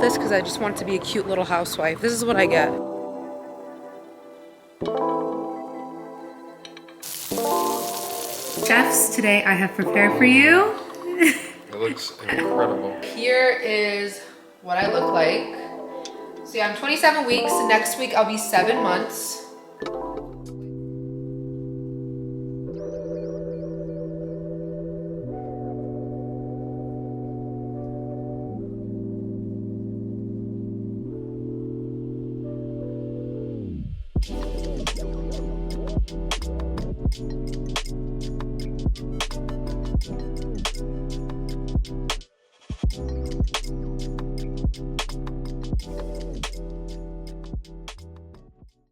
this because I just want to be a cute little housewife. This is what I get. Chefs, today I have prepared for you. It looks incredible. Here is what I look like. So yeah, I'm 27 weeks. Next week I'll be 7 months.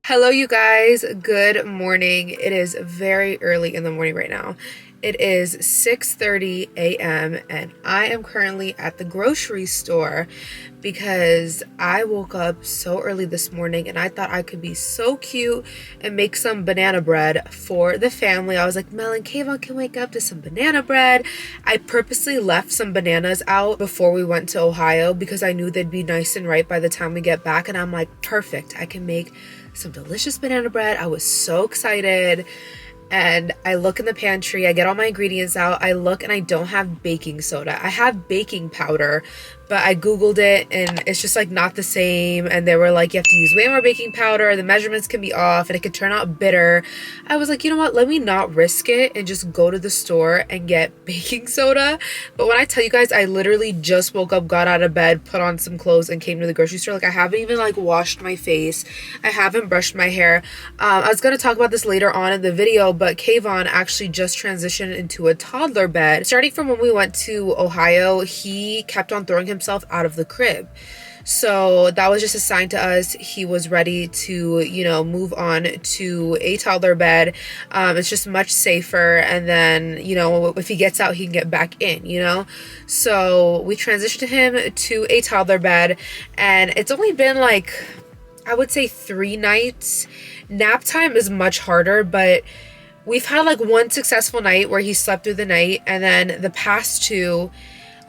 Hello you guys, good morning. It is very early in the morning right now. It is 6:30 a.m. and I am currently at the grocery store because I woke up so early this morning and I thought I could be so cute and make some banana bread for the family. I was like, Mel and Kayvon can wake up to some banana bread. I purposely left some bananas out before we went to Ohio because I knew they'd be nice and ripe by the time we get back, and I'm like, perfect, I can make some delicious banana bread. I was so excited. And I look in the pantry, I get all my ingredients out, I look and I don't have baking soda. I have baking powder, but I Googled it and it's just like not the same. And they were like, you have to use way more baking powder, the measurements can be off and it could turn out bitter. I was like, you know what, let me not risk it and just go to the store and get baking soda. But when I tell you guys, I literally just woke up, got out of bed, put on some clothes and came to the grocery store. Like, I haven't even like washed my face, I haven't brushed my hair. I was gonna talk about this later on in the video, but Kayvon actually just transitioned into a toddler bed. Starting from when we went to Ohio, he kept on throwing himself out of the crib. So that was just a sign to us he was ready to, you know, move on to a toddler bed. It's just much safer. And then, you know, if he gets out, he can get back in, you know? So we transitioned him to a toddler bed, and it's only been like, I would say 3 nights. Nap time is much harder, but we've had like one successful night where he slept through the night, and then the past 2,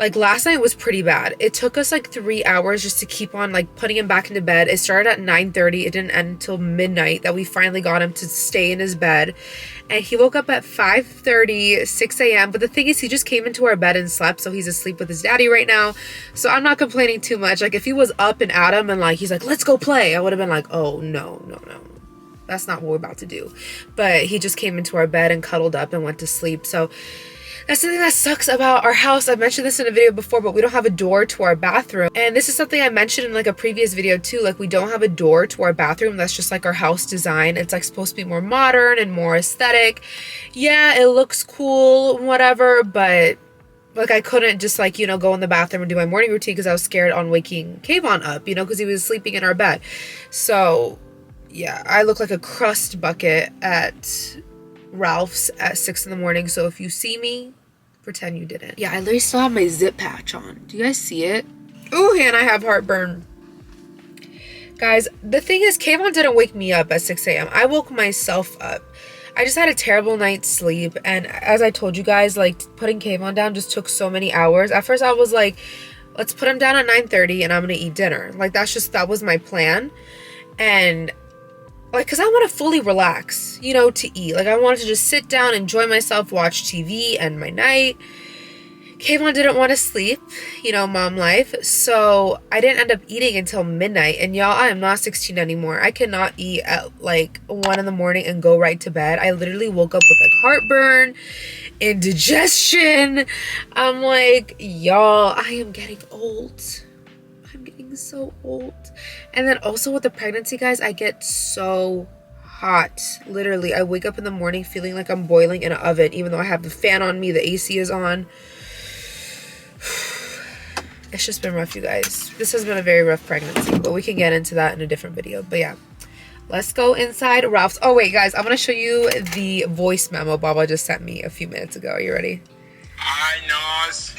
like last night was pretty bad. It took us like 3 hours just to keep on like putting him back into bed. It started at 9:30. It didn't end until midnight that we finally got him to stay in his bed. And he woke up at 5:30, 6 a.m. But the thing is, he just came into our bed and slept. So he's asleep with his daddy right now. So I'm not complaining too much. Like, if he was up and at him and like, he's like, let's go play, I would have been like, oh, no. That's not what we're about to do. But he just came into our bed and cuddled up and went to sleep. So that's the thing that sucks about our house. I mentioned this in a video before, but we don't have a door to our bathroom. And this is something I mentioned in like a previous video too. Like, we don't have a door to our bathroom. That's just like our house design. It's like supposed to be more modern and more aesthetic. Yeah, it looks cool, whatever, but like, I couldn't just like, you know, go in the bathroom and do my morning routine because I was scared on waking Kayvon up, you know, because he was sleeping in our bed. So yeah, I look like a crust bucket at Ralph's at 6 in the morning. So if you see me, pretend you didn't. Yeah, I literally still have my zip patch on. Do you guys see it? Ooh, and I have heartburn. Guys, the thing is, Kayvon didn't wake me up at 6 a.m. I woke myself up. I just had a terrible night's sleep. And as I told you guys, like, putting Kayvon down just took so many hours. At first I was like, let's put him down at 9:30 and I'm gonna eat dinner. Like, that was my plan. And like, because I want to fully relax, you know, to eat. Like, I wanted to just sit down, enjoy myself, watch TV, end my night. Kayvon didn't want to sleep, you know, mom life. So I didn't end up eating until midnight. And y'all, I am not 16 anymore. I cannot eat at like 1 in the morning and go right to bed. I literally woke up with like heartburn, indigestion. I'm like, y'all, I am getting old. So old. And then also with the pregnancy, guys, I get so hot. Literally, I wake up in the morning feeling like I'm boiling in an oven, even though I have the fan on me, the AC is on. It's just been rough, you guys. This has been a very rough pregnancy, but we can get into that in a different video. But yeah, let's go inside Ralph's. Oh wait, guys, I'm gonna show you the voice memo Baba just sent me a few minutes ago. Are you ready? Hi, Nas.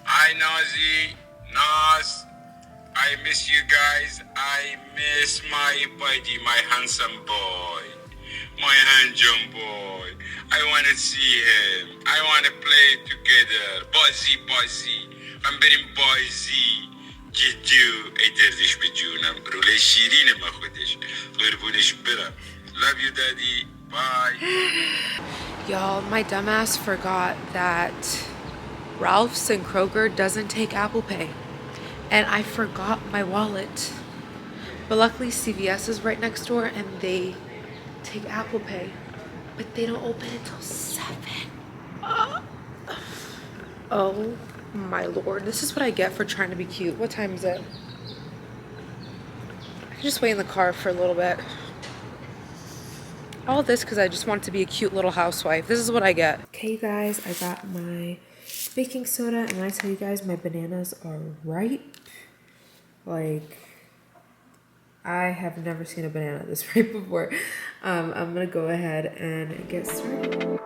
Hi, Nazi. Nas. I miss you guys. I miss my buddy, my handsome boy, my handsome boy. I want to see him. I want to play together. Buzzy. I'm very buzzy. Jidu. ای دردش به جونم روله شیرین ما خودش قربونش برم. Love you daddy. Bye. Y'all, my dumbass forgot that Ralph's and Kroger doesn't take Apple Pay. And I forgot my wallet. But luckily CVS is right next door and they take Apple Pay. But they don't open until 7. Oh my lord. This is what I get for trying to be cute. What time is it? I can just wait in the car for a little bit. All this because I just want to be a cute little housewife. This is what I get. Okay, you guys, I got my baking soda, and when I tell you guys my bananas are ripe, like, I have never seen a banana this ripe before. I'm gonna go ahead and get started.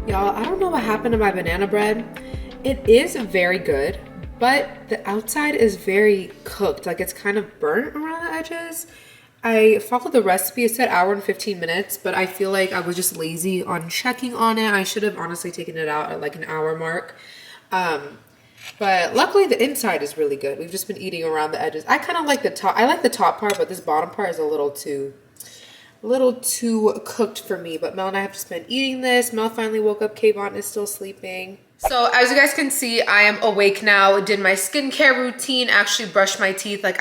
Y'all, I don't know what happened to my banana bread. It is very good, but the outside is very cooked. Like, it's kind of burnt around the edges. I followed the recipe. It said hour and 15 minutes, but I feel like I was just lazy on checking on it. I should have honestly taken it out at like an hour mark. But luckily the inside is really good. We've just been eating around the edges. I kind of like the top. I like the top part, but this bottom part is a little too cooked for me. But Mel and I have just been eating this. Mel finally woke up. Kayvon is still sleeping. So as you guys can see, I am awake now. Did my skincare routine, actually brushed my teeth. Like,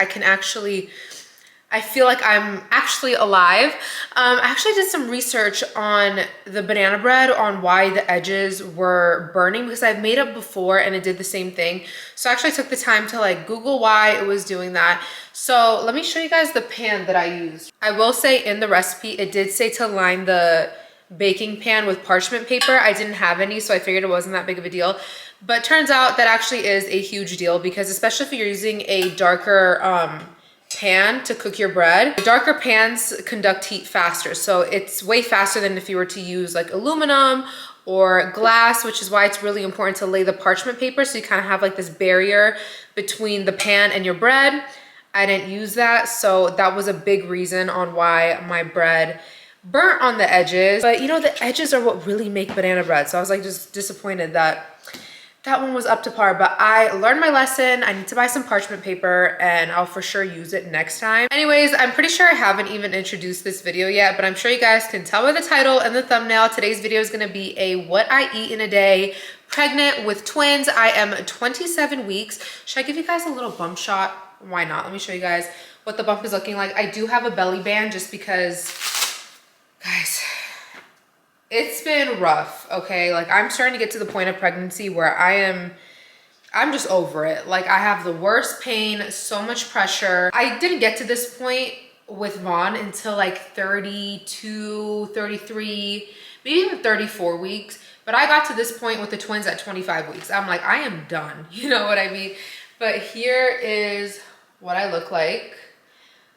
I feel like I'm actually alive. I actually did some research on the banana bread, on why the edges were burning, because I've made it before and it did the same thing. So I actually took the time to like Google why it was doing that. So let me show you guys the pan that I used. I will say in the recipe, it did say to line the baking pan with parchment paper. I didn't have any, so I figured it wasn't that big of a deal. But turns out that actually is a huge deal, because especially if you're using a darker pan to cook your bread, the darker pans conduct heat faster. So it's way faster than if you were to use like aluminum or glass, which is why it's really important to lay the parchment paper so you kind of have like this barrier between the pan and your bread. I didn't use that, so that was a big reason on why my bread burnt on the edges. But you know, the edges are what really make banana bread. So I was like just disappointed that that one was up to par, but I learned my lesson. I need to buy some parchment paper and I'll for sure use it next time. Anyways, I'm pretty sure I haven't even introduced this video yet, but I'm sure you guys can tell by the title and the thumbnail. Today's video is gonna be a what I eat in a day, pregnant with twins. I am 27 weeks. Should I give you guys a little bump shot? Why not? Let me show you guys what the bump is looking like. I do have a belly band just because, guys, it's been rough, okay? Like, I'm starting to get to the point of pregnancy where I'm just over it. Like, I have the worst pain, so much pressure. I didn't get to this point with Vaughn until like 32, 33, maybe even 34 weeks. But I got to this point with the twins at 25 weeks. I'm like, I am done. You know what I mean? But here is what I look like.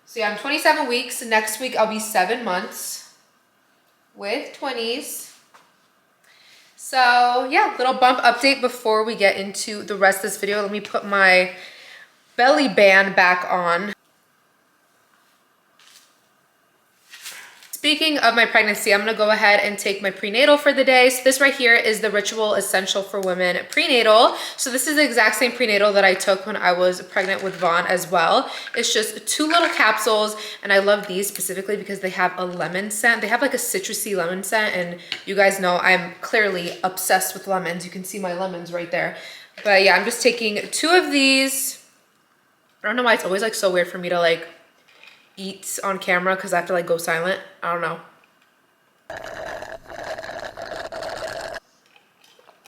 So yeah, I'm 27 weeks. Next week, I'll be 7 months with 20s. So yeah, little bump update before we get into the rest of this video. Let me put my belly band back on. Speaking of my pregnancy, I'm gonna go ahead and take my prenatal for the day. So this right here is the Ritual Essential for Women prenatal. So this is the exact same prenatal that I took when I was pregnant with Vaughn as well. It's just 2 little capsules, and I love these specifically because they have a lemon scent. They have like a citrusy lemon scent, and you guys know I'm clearly obsessed with lemons. You can see my lemons right there. But yeah, I'm just taking 2 of these. I don't know why it's always like so weird for me to like eat on camera because I have to like go silent. I don't know.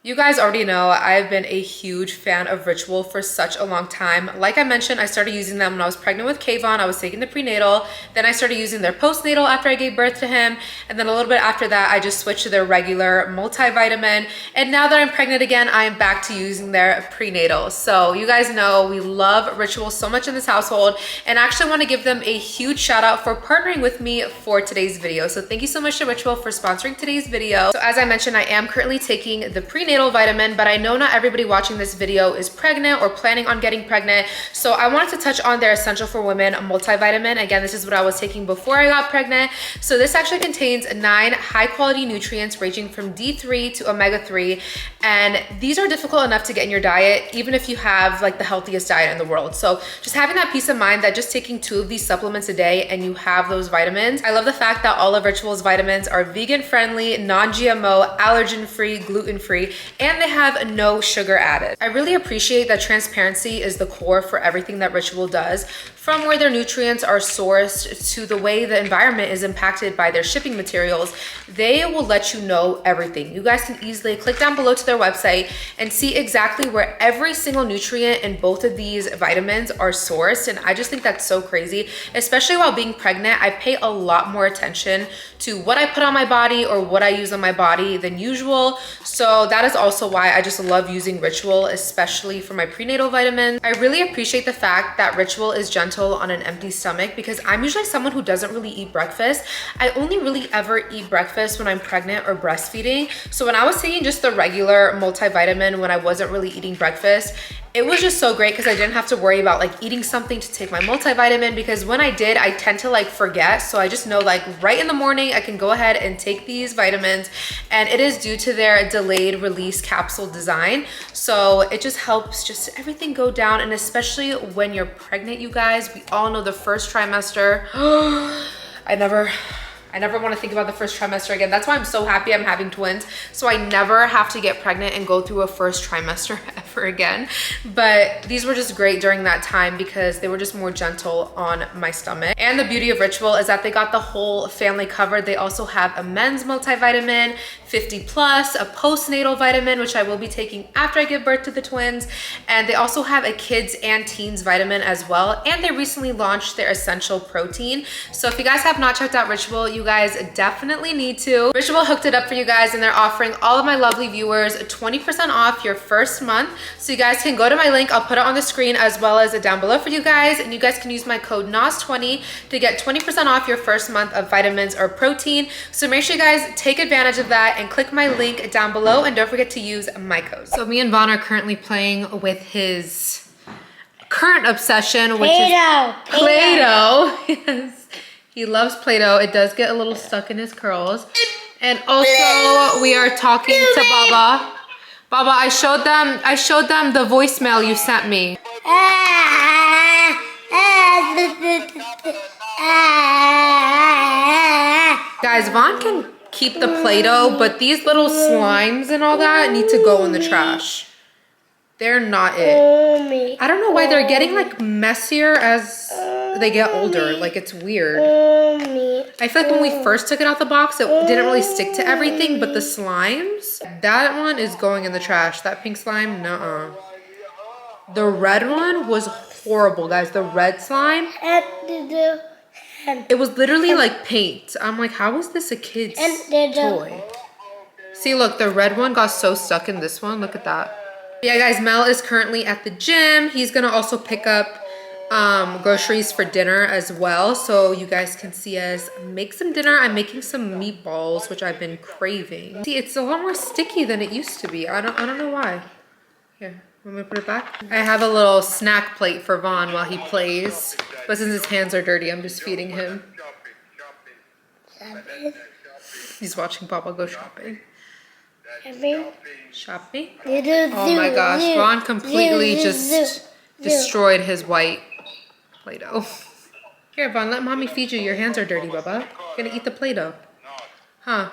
You guys already know I've been a huge fan of Ritual for such a long time. Like I mentioned, I started using them when I was pregnant with Kayvon. I was taking the prenatal. Then I started using their postnatal after I gave birth to him. And then a little bit after that, I just switched to their regular multivitamin. And now that I'm pregnant again, I am back to using their prenatal. So you guys know we love Ritual so much in this household. And I actually want to give them a huge shout out for partnering with me for today's video. So thank you so much to Ritual for sponsoring today's video. So as I mentioned, I am currently taking the prenatal vitamin, but I know not everybody watching this video is pregnant or planning on getting pregnant. So I wanted to touch on their Essential for Women multivitamin. Again, this is what I was taking before I got pregnant. So this actually contains 9 high quality nutrients ranging from D3 to omega-3. And these are difficult enough to get in your diet, even if you have like the healthiest diet in the world. So just having that peace of mind that just taking 2 of these supplements a day and you have those vitamins. I love the fact that all of Ritual's vitamins are vegan friendly, non-GMO, allergen free, gluten free, and they have no sugar added. I really appreciate that transparency is the core for everything that Ritual does, from where their nutrients are sourced to the way the environment is impacted by their shipping materials. They will let you know everything. You guys can easily click down below to their website and see exactly where every single nutrient in both of these vitamins are sourced. And I just think that's so crazy, especially while being pregnant. I pay a lot more attention to what I put on my body or what I use on my body than usual. So that is also why I just love using Ritual, especially for my prenatal vitamins. I really appreciate the fact that Ritual is gentle on an empty stomach because I'm usually someone who doesn't really eat breakfast. I only really ever eat breakfast when I'm pregnant or breastfeeding. So when I was taking just the regular multivitamin when I wasn't really eating breakfast, it was just so great because I didn't have to worry about like eating something to take my multivitamin, because when I did, I tend to like forget. So I just know like right in the morning, I can go ahead and take these vitamins, and it is due to their delayed release capsule design. So it just helps just everything go down. And especially when you're pregnant, you guys, we all know the first trimester. I never want to think about the first trimester again. That's why I'm so happy I'm having twins. So I never have to get pregnant and go through a first trimester ever again. But these were just great during that time because they were just more gentle on my stomach. And the beauty of Ritual is that they got the whole family covered. They also have a men's multivitamin, 50 plus, a postnatal vitamin, which I will be taking after I give birth to the twins. And they also have a kids and teens vitamin as well. And they recently launched their essential protein. So if you guys have not checked out Ritual, you guys definitely need to. Ritual hooked it up for you guys, and they're offering all of my lovely viewers 20% off your first month. So you guys can go to my link. I'll put it on the screen as well as down below for you guys. And you guys can use my code NAS20 to get 20% off your first month of vitamins or protein. So make sure you guys take advantage of that and click my link down below, and don't forget to use my code. So me and Vaughn are currently playing with his current obsession, which is Play-Doh. Yes. He loves Play-Doh. It does get a little stuck in his curls. And also we are talking to Baba. Baba, I showed them the voicemail you sent me. Guys, Vaughn can keep the Play-Doh, but these little slimes and all that need to go in the trash. They're not it. I don't know why they're getting like messier as they get older. Like, it's weird. I feel like when we first took it out the box, it didn't really stick to everything, but the slimes, that one is going in the trash. That pink slime, nuh-uh. The red one was horrible, guys. The red slime, it was literally like paint. I'm like, how is this a kid's toy? See, look, the red one got so stuck in this one. Look at that. Yeah, guys, Mel is currently at the gym. He's gonna also pick up groceries for dinner as well, so you guys can see us make some dinner. I'm making some meatballs, which I've been craving. See, it's a lot more sticky than it used to be. I don't know why. Here, want me to put it back? I have a little snack plate for Vaughn while he plays, but since his hands are dirty, I'm just feeding him. He's watching Papa go shopping. Shopping? Oh Oh my gosh, Vaughn completely just destroyed his white Play-Doh. Here, Vaughn, let mommy feed you. Your hands are dirty, Baba. You're gonna eat the Play-Doh. Huh?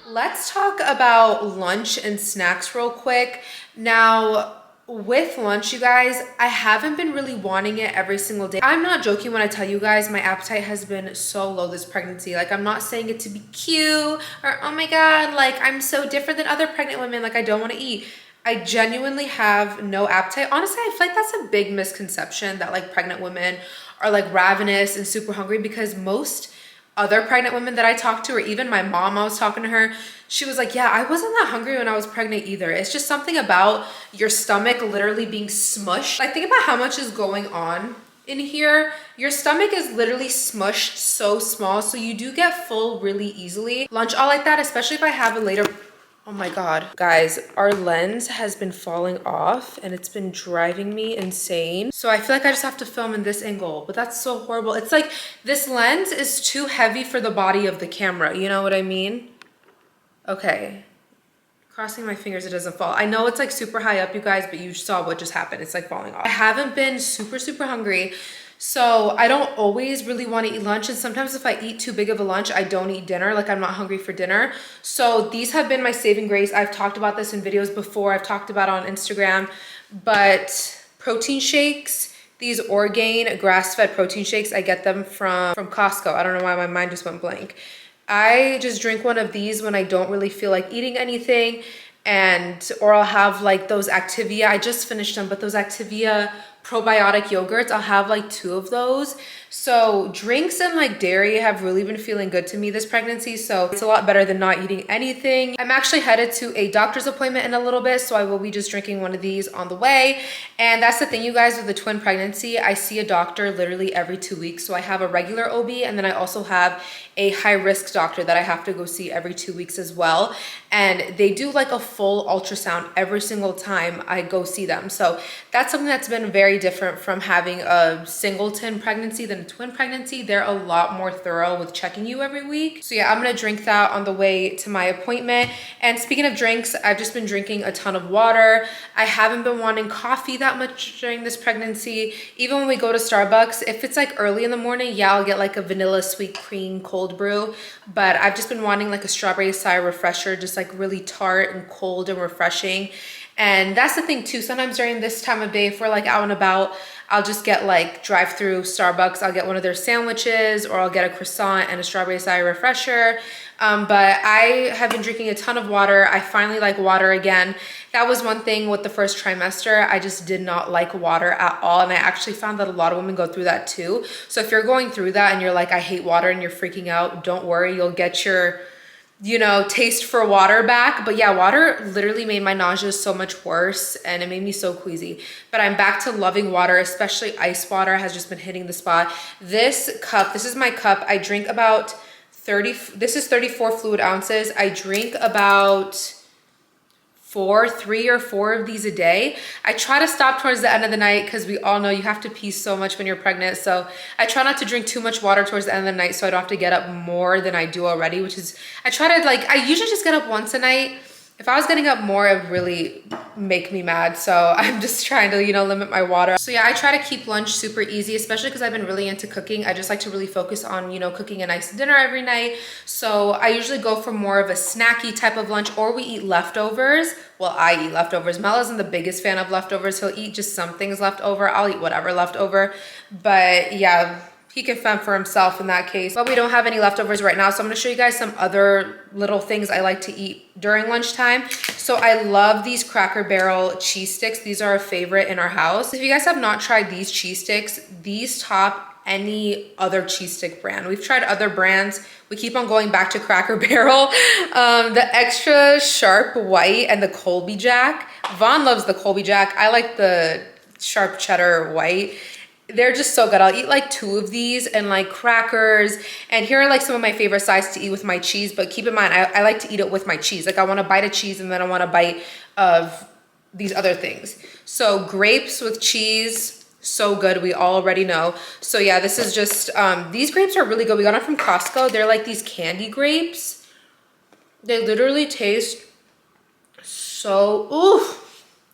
Let's talk about lunch and snacks real quick. Now, with lunch, you guys, I haven't been really wanting it every single day. I'm not joking when I tell you guys my appetite has been so low this pregnancy. Like, I'm not saying it to be cute or, oh my God, like I'm so different than other pregnant women. Like, I don't want to eat. I genuinely have no appetite. Honestly, I feel like that's a big misconception that like pregnant women are like ravenous and super hungry, because most other pregnant women that I talked to, or even my mom, I was talking to her, she was like, yeah, I wasn't that hungry when I was pregnant either. It's just something about your stomach literally being smushed. Like, think about how much is going on in here. Your stomach is literally smushed so small, so you do get full really easily. Lunch all like that, especially if I have a later. Oh my God. Guys, our lens has been falling off and it's been driving me insane. So I feel like I just have to film in this angle, but that's so horrible. It's like this lens is too heavy for the body of the camera. You know what I mean? Okay. Crossing my fingers it doesn't fall. I know it's like super high up, you guys, but you saw what just happened. It's like falling off. I haven't been super hungry. So I don't always really want to eat lunch, and sometimes if I eat too big of a lunch, I don't eat dinner. Like, I'm not hungry for dinner. So these have been my saving grace. I've talked about this in videos before. I've talked about it on Instagram, but protein shakes, these Orgain grass-fed protein shakes, I get them from Costco. I don't know why my mind just went blank. I just drink one of these when I don't really feel like eating anything, or I'll have like those Activia. I just finished them, but those Activia probiotic yogurts, I'll have like 2 of those. So drinks and like dairy have really been feeling good to me this pregnancy, so it's a lot better than not eating anything. I'm actually headed to a doctor's appointment in a little bit, so I will be just drinking one of these on the way. And that's the thing, you guys, with the twin pregnancy, I see a doctor literally every 2 weeks. So I have a regular OB, and then I also have a high risk doctor that I have to go see every 2 weeks as well. And they do like a full ultrasound every single time I go see them. So that's something that's been very different from having a singleton pregnancy than a twin pregnancy. They're a lot more thorough with checking you every week. So yeah, I'm gonna drink that on the way to my appointment. And speaking of drinks, I've just been drinking a ton of water. I haven't been wanting coffee that much during this pregnancy. Even when we go to Starbucks, if it's like early in the morning, yeah, I'll get like a vanilla sweet cream cold brew. But I've just been wanting like a strawberry acai refresher, just like really tart and cold and refreshing. And that's the thing too, sometimes during this time of day, if we're like out and about, I'll just get like drive-through Starbucks. I'll get one of their sandwiches, or I'll get a croissant and a strawberry acai refresher. But I have been drinking a ton of water. I finally like water again. That was one thing with the first trimester. I just did not like water at all. And I actually found that a lot of women go through that too. So if you're going through that and you're like, I hate water, and you're freaking out, don't worry, you'll get your, you know, taste for water back. But yeah, water literally made my nausea so much worse, and it made me so queasy. But I'm back to loving water, especially ice water has just been hitting the spot. This cup, this is my cup. I drink about 30, this is 34 fluid ounces. I drink about 3 or 4 of these a day. I try to stop towards the end of the night, because we all know you have to pee so much when you're pregnant. So I try not to drink too much water towards the end of the night, so I don't have to get up more than I do already, which is, I try to like, I usually just get up once a night. If I was getting up more, it would really make me mad. So I'm just trying to, you know, limit my water. So yeah, I try to keep lunch super easy, especially because I've been really into cooking. I just like to really focus on, you know, cooking a nice dinner every night. So I usually go for more of a snacky type of lunch, or we eat leftovers. Well, I eat leftovers. Mel isn't the biggest fan of leftovers. He'll eat just some things left over. I'll eat whatever left over. But yeah, he can fend for himself in that case. But we don't have any leftovers right now, so I'm gonna show you guys some other little things I like to eat during lunchtime. So I love these Cracker Barrel cheese sticks. These are a favorite in our house. If you guys have not tried these cheese sticks, these top any other cheese stick brand. We've tried other brands. We keep on going back to Cracker Barrel. The extra sharp white and the Colby Jack. Vaughn loves the Colby Jack. I like the sharp cheddar white. they're just so good. I'll eat like 2 of these and like crackers. And here are like some of my favorite sides to eat with my cheese. But keep in mind, I like to eat it with my cheese. Like I want a bite of cheese and then I want a bite of these other things. So grapes with cheese, so good. We already know. So yeah, this is just, these grapes are really good. We got them from Costco. They're like these candy grapes. They literally taste so, ooh.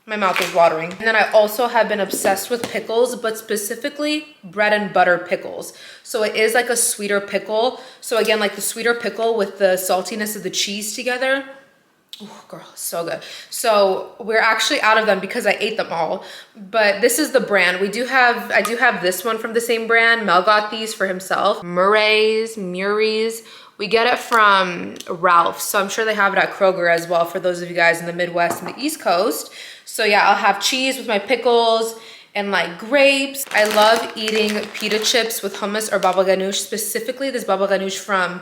My mouth is watering. And then I also have been obsessed with pickles, but specifically bread and butter pickles. So it is like a sweeter pickle. So again, like the sweeter pickle with the saltiness of the cheese together. Oh, girl, so good. So we're actually out of them because I ate them all. But this is the brand. I do have this one from the same brand. Mel got these for himself. Murray's. We get it from Ralph's. So I'm sure they have it at Kroger as well for those of you guys in the Midwest and the East Coast. So yeah, I'll have cheese with my pickles and like grapes. I love eating pita chips with hummus or baba ganoush, specifically this baba ganoush from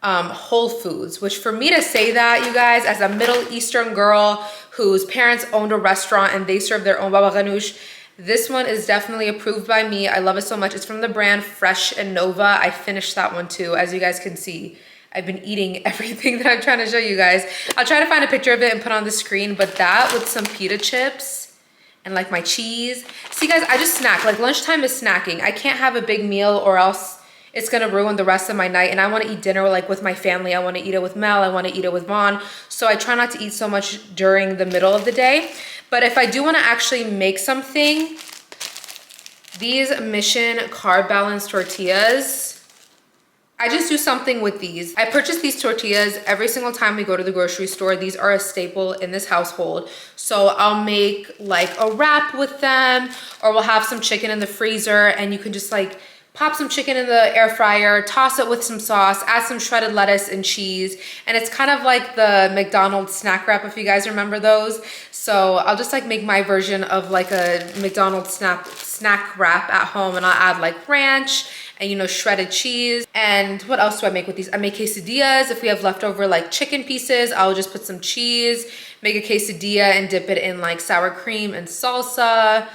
Whole Foods, which for me to say that, you guys, as a Middle Eastern girl whose parents owned a restaurant and they serve their own baba ganoush, this one is definitely approved by me. I love it so much. It's from the brand Fresh and Nova. I finished that one too, as you guys can see. I've been eating everything that I'm trying to show you guys. I'll try to find a picture of it and put on the screen, but that with some pita chips and like my cheese. See guys, I just snack. Like lunchtime is snacking. I can't have a big meal or else it's gonna ruin the rest of my night. And I wanna eat dinner like with my family. I wanna eat it with Mel, I wanna eat it with Vaughn. So I try not to eat so much during the middle of the day. But if I do wanna actually make something, these Mission Carb Balance tortillas, I just do something with these. I purchase these tortillas every single time we go to the grocery store. These are a staple in this household. So I'll make like a wrap with them, or we'll have some chicken in the freezer and you can just like pop some chicken in the air fryer, toss it with some sauce, add some shredded lettuce and cheese. And it's kind of like the McDonald's snack wrap, if you guys remember those. So I'll just like make my version of like a McDonald's snack wrap at home, and I'll add like ranch and, you know, shredded cheese. And what else do I make with these? I make quesadillas. If we have leftover like chicken pieces, I'll just put some cheese, make a quesadilla and dip it in like sour cream and salsa.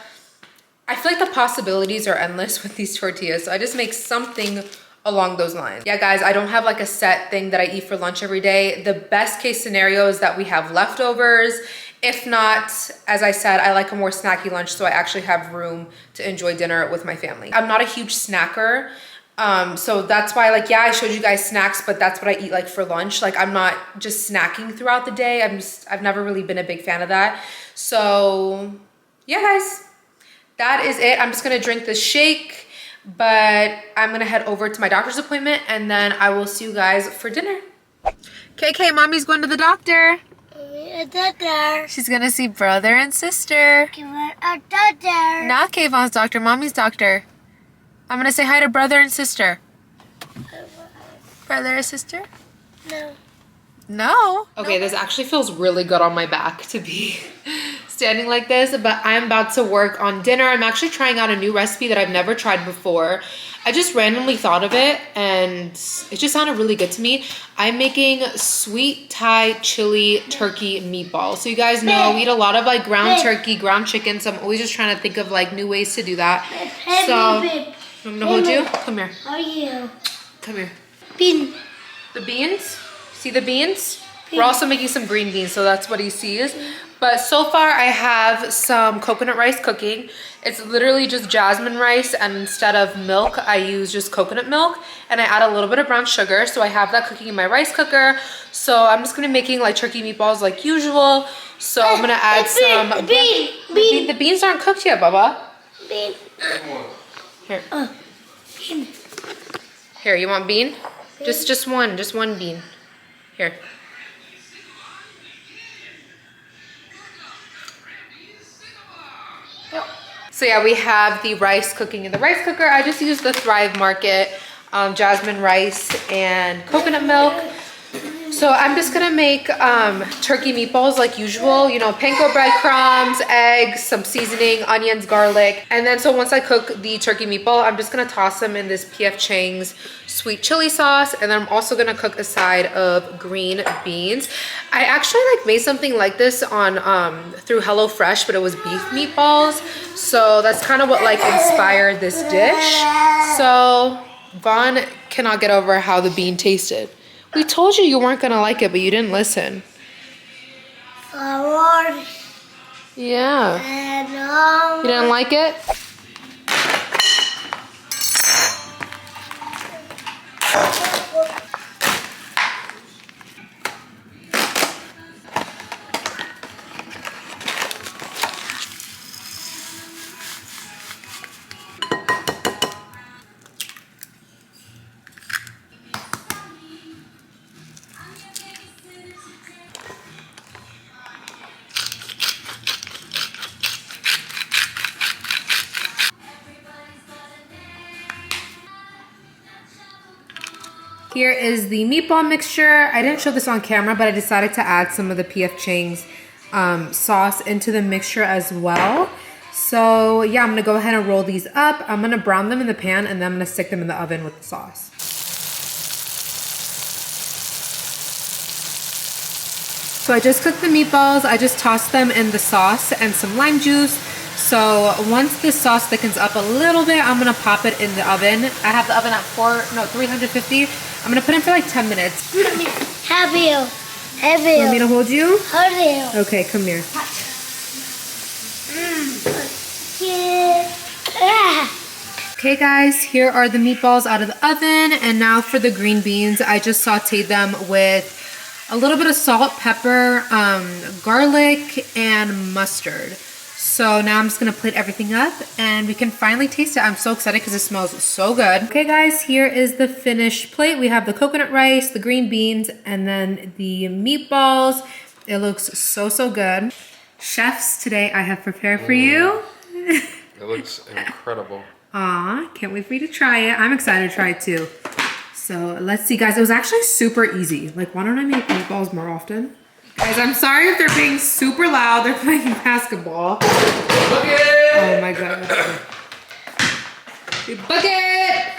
I feel like the possibilities are endless with these tortillas. So I just make something along those lines. Yeah, guys, I don't have like a set thing that I eat for lunch every day. The best case scenario is that we have leftovers. If not, as I said, I like a more snacky lunch, so I actually have room to enjoy dinner with my family. I'm not a huge snacker. So that's why, like, yeah, I showed you guys snacks, but that's what I eat like for lunch. Like, I'm not just snacking throughout the day. I've never really been a big fan of that. So yeah, guys, that is it. I'm just gonna drink this shake, but I'm gonna head over to my doctor's appointment and then I will see you guys for dinner. KK, mommy's going to the doctor. Doctor. She's gonna see brother and sister. A doctor. Not Kayvon's doctor, mommy's doctor. I'm gonna say hi to brother and sister. Brother or sister? No. No. Okay, this actually feels really good on my back to be standing like this, but I'm about to work on dinner. I'm actually trying out a new recipe that I've never tried before. I just randomly thought of it and it just sounded really good to me. I'm making sweet Thai chili turkey meatballs. So you guys know we eat a lot of like ground turkey, ground chicken. So I'm always just trying to think of like new ways to do that. So I'm gonna hold you. Come here. How are you? Come here. Bean. The beans? See the beans? We're also making some green beans, so that's what he sees. But so far I have some coconut rice cooking. It's literally just jasmine rice, and instead of milk, I use just coconut milk, and I add a little bit of brown sugar. So I have that cooking in my rice cooker. So I'm just gonna be making like turkey meatballs like usual. So I'm gonna add some bean. The beans aren't cooked yet, Baba. Bean. Here. Bean. Here, you want bean? Just one bean. Here. So yeah, we have the rice cooking in the rice cooker. I just use the Thrive Market jasmine rice and coconut milk. So I'm just gonna make turkey meatballs like usual, you know, panko breadcrumbs, eggs, some seasoning, onions, garlic. And then so once I cook the turkey meatball, I'm just gonna toss them in this P.F. Chang's sweet chili sauce. And then I'm also gonna cook a side of green beans. I actually like made something like this on through HelloFresh, but it was beef meatballs. So that's kind of what like inspired this dish. So Vaughn cannot get over how the bean tasted. We told you you weren't gonna like it, but you didn't listen. Kavari. Yeah. You didn't like it? Here is the meatball mixture. I didn't show this on camera, but I decided to add some of the P.F. Chang's sauce into the mixture as well. So yeah, I'm gonna go ahead and roll these up. I'm gonna brown them in the pan and then I'm gonna stick them in the oven with the sauce. So I just cooked the meatballs. I just tossed them in the sauce and some lime juice. So once this sauce thickens up a little bit, I'm gonna pop it in the oven. I have the oven at 350. I'm gonna put it for like 10 minutes. Have you? Have You want me you? to hold you? Have you? Okay, come here. Yeah. Ah. Okay guys, here are the meatballs out of the oven. And now for the green beans, I just sauteed them with a little bit of salt, pepper, garlic, and mustard. So now I'm just gonna plate everything up and we can finally taste it. I'm so excited because it smells so good. Okay guys, here is the finished plate. We have the coconut rice, the green beans, and then the meatballs. It looks so, so good. Chefs, today I have prepared for you. It looks incredible. Aw, can't wait for you to try it. I'm excited to try it too. So let's see guys, it was actually super easy. Like why don't I make meatballs more often? Guys, I'm sorry if they're being super loud. They're playing basketball. Bucket! Oh my god. Bucket!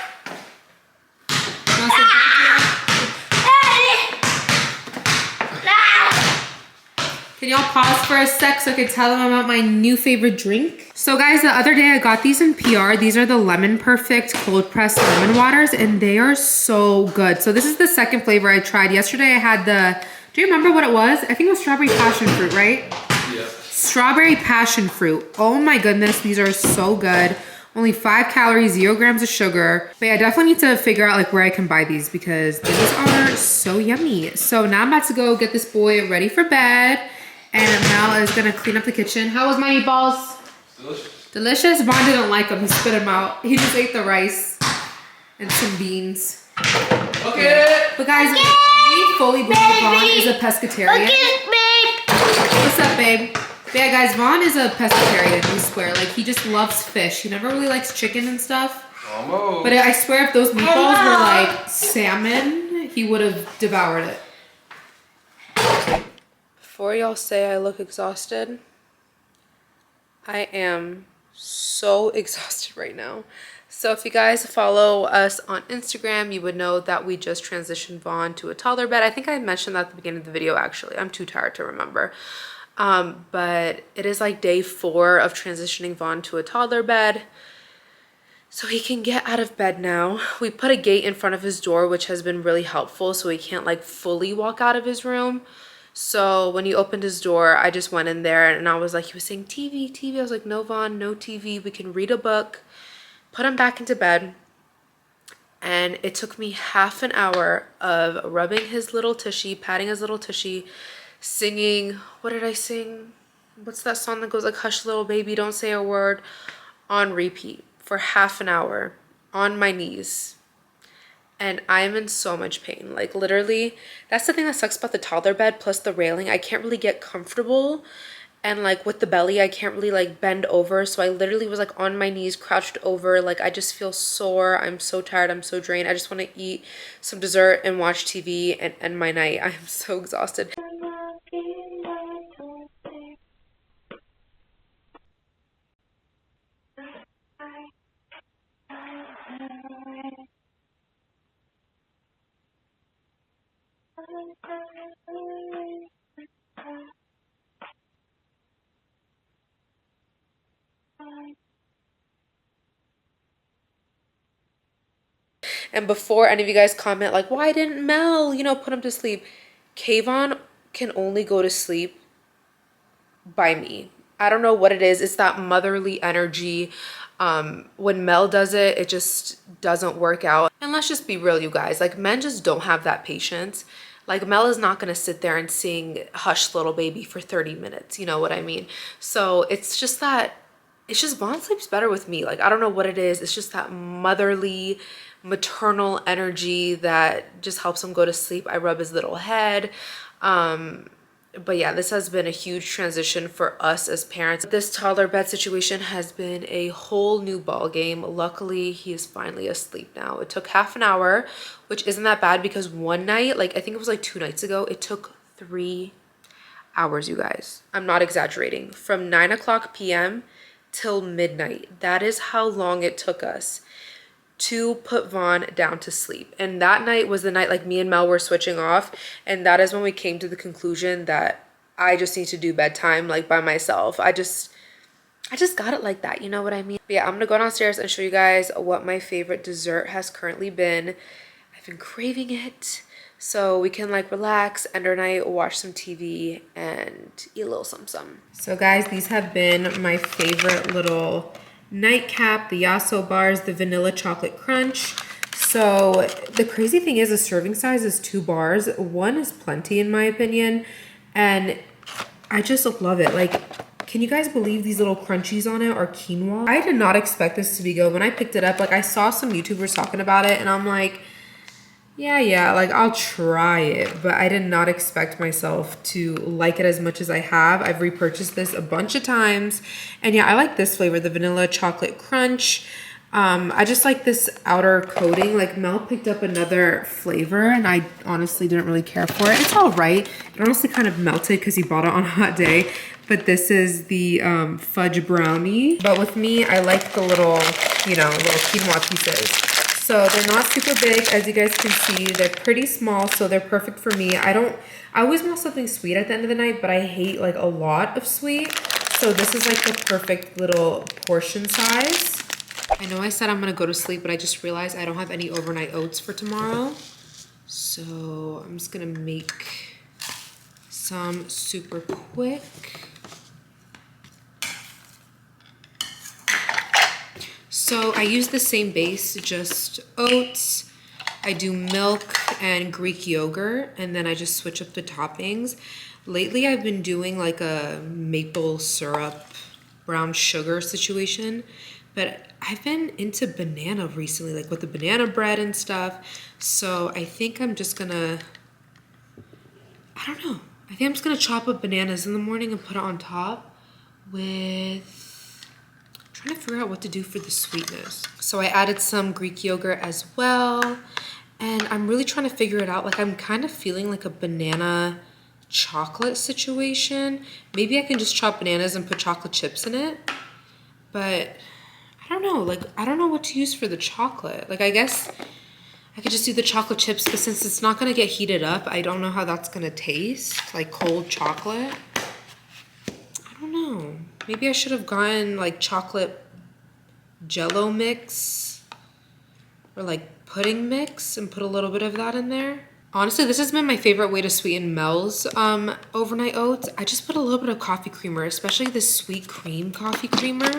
Can y'all pause for a sec so I can tell them about my new favorite drink? So guys, the other day I got these in PR. These are the Lemon Perfect cold pressed lemon waters and they are so good. So this is the second flavor I tried. Yesterday I had the, do you remember what it was? I think it was strawberry passion fruit, right? Yeah. Strawberry passion fruit. Oh my goodness, these are so good. Only 5 calories, 0 grams of sugar. But yeah, I definitely need to figure out like where I can buy these because these are so yummy. So now I'm about to go get this boy ready for bed. And Mel is gonna clean up the kitchen. How was my meatballs? Delicious. Delicious? Vaughn didn't like them, he spit them out. He just ate the rice and some beans. Okay. But guys, we fully believe Vaughn is a pescatarian. Babe. What's up, babe? But yeah, guys, Vaughn is a pescatarian, we swear. Like, he just loves fish. He never really likes chicken and stuff. Almost. But I swear if those meatballs were like salmon, he would have devoured it. Before y'all say I look exhausted, I am so exhausted right now. So if you guys follow us on Instagram, you would know that we just transitioned Vaughn to a toddler bed. I think I mentioned that at the beginning of the video, actually. I'm too tired to remember. But it is like day 4 of transitioning Vaughn to a toddler bed. So he can get out of bed now. We put a gate in front of his door, which has been really helpful. So he can't like fully walk out of his room. So when he opened his door, I just went in there and I was like, he was saying TV, TV. I was like, no, Vaughn, no TV. We can read a book. Put him back into bed. And it took me half an hour of rubbing his little tushy, patting his little tushy, singing, what did I sing? What's that song that goes like, hush little baby, don't say a word, on repeat for half an hour on my knees. And I'm in so much pain. Like literally, that's the thing that sucks about the toddler bed plus the railing. I can't really get comfortable And like with the belly, I can't really like bend over. So I literally was like on my knees, crouched over. Like I just feel sore. I'm so tired. I'm so drained. I just want to eat some dessert and watch TV and end my night. I am so exhausted. And before any of you guys comment like, why didn't Mel, you know, put him to sleep? Kayvon can only go to sleep by me. I don't know what it is. It's that motherly energy. When Mel does it, it just doesn't work out. And let's just be real, you guys. Like, men just don't have that patience. Like, Mel is not going to sit there and sing Hush Little Baby for 30 minutes. You know what I mean? So it's just that, it's just Vaughn sleeps better with me. Like, I don't know what it is. It's just that motherly, maternal energy that just helps him go to sleep. I rub his little head. But yeah, this has been a huge transition for us as parents. This toddler bed situation has been a whole new ball game. Luckily, he is finally asleep now. It took half an hour, which isn't that bad because one night, like I think it was like 2 nights ago, it took 3 hours, you guys. I'm not exaggerating. From 9 o'clock p.m. till midnight. That is how long it took us to put Vaughn down to sleep. And that night was the night like me and Mel were switching off, and that is when we came to the conclusion that I just need to do bedtime like by myself. I just got it like that, you know what I mean? But yeah, I'm gonna go downstairs and show you guys what my favorite dessert has currently been. I've been craving it, so we can like relax, end our night, watch some TV, and eat a little something. So guys, these have been my favorite little nightcap, the Yaso bars, the vanilla chocolate crunch. So the crazy thing is the serving size is 2 bars. 1 is plenty in my opinion, and I just love it. Like, can you guys believe these little crunchies on it are quinoa? I did not expect this to be good. When I picked it up, like I saw some YouTubers talking about it and I'm like, yeah, like I'll try it, but I did not expect myself to like it as much as I have. I've repurchased this a bunch of times, and yeah, I like this flavor, the vanilla chocolate crunch. I just like this outer coating. Like Mel picked up another flavor and I honestly didn't really care for it. It's all right. It honestly kind of melted because he bought it on a hot day, but this is the fudge brownie. But with me, I like the little, you know, little quinoa pieces. So they're not super big, as you guys can see. They're pretty small, so they're perfect for me. I always want something sweet at the end of the night, but I hate like a lot of sweet. So this is like the perfect little portion size. I know I said I'm gonna go to sleep, but I just realized I don't have any overnight oats for tomorrow. So I'm just gonna make some super quick. So I use the same base, just oats. I do milk and Greek yogurt, and then I just switch up the toppings. Lately, I've been doing like a maple syrup, brown sugar situation, but I've been into banana recently, like with the banana bread and stuff. So I think I'm just gonna, I don't know. I think I'm just gonna chop up bananas in the morning and put it on top with, trying to figure out what to do for the sweetness. So I added some Greek yogurt as well, and I'm really trying to figure it out. Like I'm kind of feeling like a banana chocolate situation. Maybe I can just chop bananas and put chocolate chips in it, but I don't know. Like I don't know what to use for the chocolate. Like I guess I could just do the chocolate chips, but since it's not gonna get heated up, I don't know how that's gonna taste, like cold chocolate. I don't know. Maybe I should have gotten like chocolate jello mix or like pudding mix and put a little bit of that in there. Honestly, this has been my favorite way to sweeten Mel's overnight oats. I just put a little bit of coffee creamer, especially this sweet cream coffee creamer.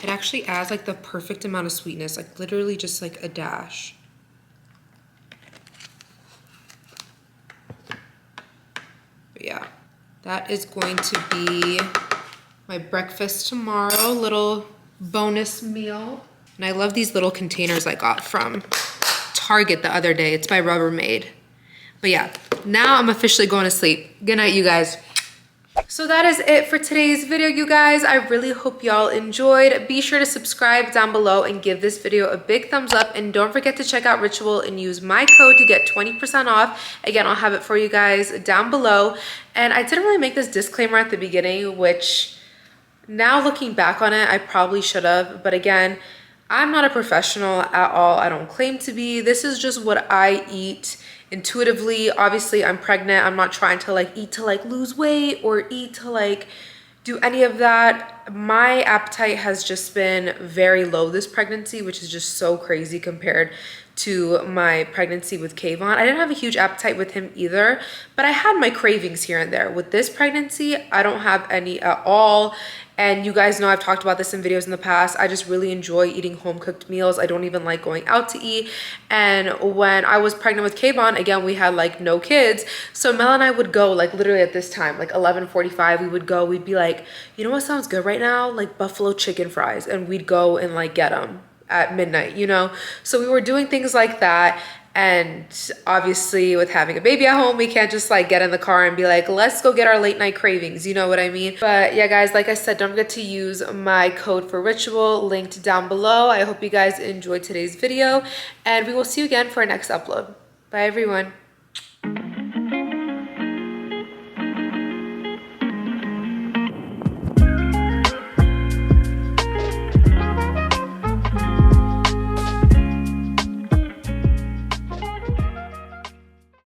It actually adds like the perfect amount of sweetness, like literally just like a dash. But yeah, that is going to be my breakfast tomorrow, little bonus meal. And I love these little containers I got from Target the other day. It's by Rubbermaid. But yeah, now I'm officially going to sleep. Good night, you guys. So that is it for today's video, you guys. I really hope y'all enjoyed. Be sure to subscribe down below and give this video a big thumbs up. And don't forget to check out Ritual and use my code to get 20% off. Again, I'll have it for you guys down below. And I didn't really make this disclaimer at the beginning, which now looking back on it, I probably should have. But again, I'm not a professional at all. I don't claim to be. This is just what I eat intuitively. Obviously, I'm pregnant. I'm not trying to like eat to like lose weight or eat to like do any of that. My appetite has just been very low this pregnancy, which is just so crazy compared to my pregnancy with Kayvon. I didn't have a huge appetite with him either, but I had my cravings here and there. With this pregnancy, I don't have any at all. And you guys know I've talked about this in videos in the past. I just really enjoy eating home cooked meals. I don't even like going out to eat. And when I was pregnant with Kayvon, again, we had like no kids. So Mel and I would go like literally at this time, like 11:45, we would go, we'd be like, you know what sounds good right now? Like buffalo chicken fries. And we'd go and like get them at midnight, you know? So we were doing things like that. And obviously with having a baby at home, we can't just like get in the car and be like, let's go get our late night cravings, you know what I mean? But yeah, guys, like I said, don't forget to use my code for Ritual linked down below. I hope you guys enjoyed today's video and we will see you again for our next upload. Bye everyone.